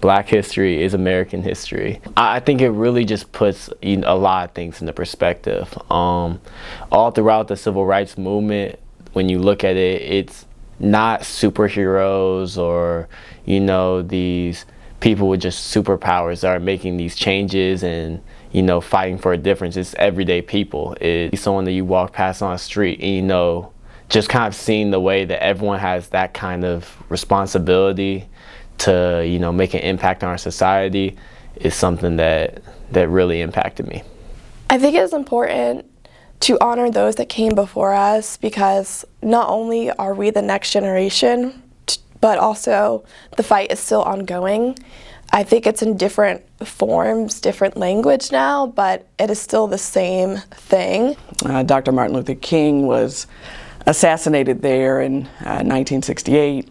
Black history is American history. I think it really just puts a lot of things into perspective. All throughout the civil rights movement, when you look at it, it's not superheroes or, these people with just superpowers that are making these changes and, fighting for a difference. It's everyday people. It's someone that you walk past on the street and, just kind of seeing the way that everyone has that kind of responsibility to, make an impact on our society is something that really impacted me. I think it's important to honor those that came before us, because not only are we the next generation, but also the fight is still ongoing. I think it's in different forms, different language now, but it is still the same thing. Dr. Martin Luther King was assassinated there in 1968.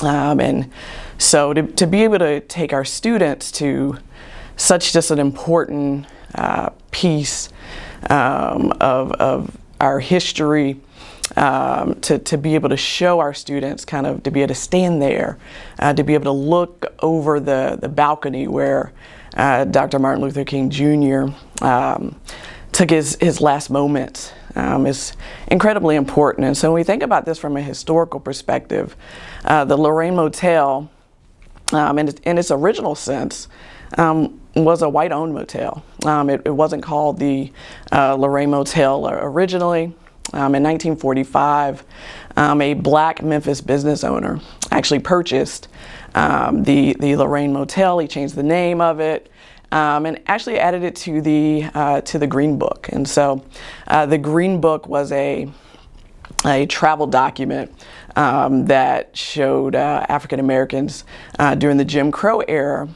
And so to be able to take our students to such just an important piece of our history, to be able to show our students, kind of to be able to stand there, to be able to look over the balcony where Dr. Martin Luther King Jr. Took his last moments, is incredibly important. And so when we think about this from a historical perspective, the Lorraine Motel, in its original sense, was a white-owned motel. It wasn't called the Lorraine Motel originally. In 1945, a black Memphis business owner actually purchased the Lorraine Motel. He changed the name of it, and actually added it to the Green Book. And so the Green Book was a travel document that showed African Americans during the Jim Crow era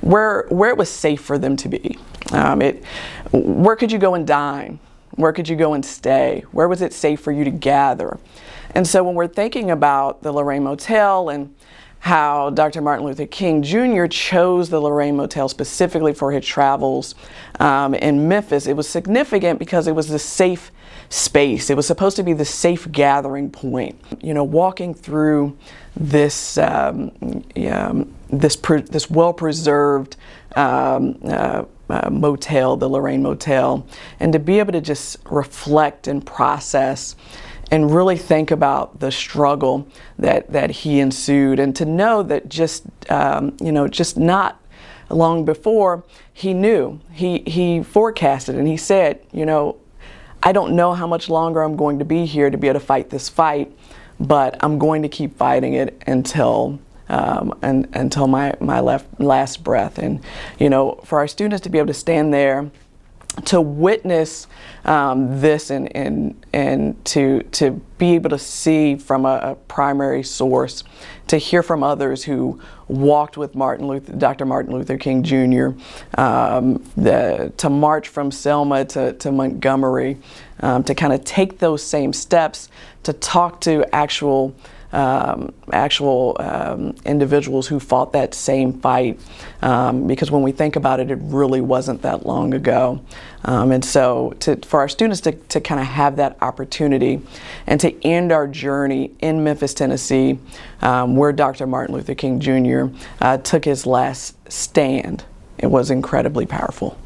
where it was safe for them to be. Where could you go and dine? Where could you go and stay? Where was it safe for you to gather? And so when we're thinking about the Lorraine Motel and how Dr. Martin Luther King Jr. chose the Lorraine Motel specifically for his travels in Memphis, it was significant because it was the safe space. It was supposed to be the safe gathering point. Walking through this this well-preserved motel, the Lorraine Motel, and to be able to just reflect and process and really think about the struggle that he ensued, and to know that just not long before, he knew, he forecasted, and he said, I don't know how much longer I'm going to be here to be able to fight this fight, but I'm going to keep fighting it until my last breath. And for our students to be able to stand there, to witness this, and to be able to see from a primary source, to hear from others who walked with Dr. Martin Luther King Jr., to march from Selma to Montgomery, to kind of take those same steps, to talk to actual individuals who fought that same fight, because when we think about it, it really wasn't that long ago. And so for our students to kind of have that opportunity and to end our journey in Memphis, Tennessee, where Dr. Martin Luther King Jr. Took his last stand, it was incredibly powerful.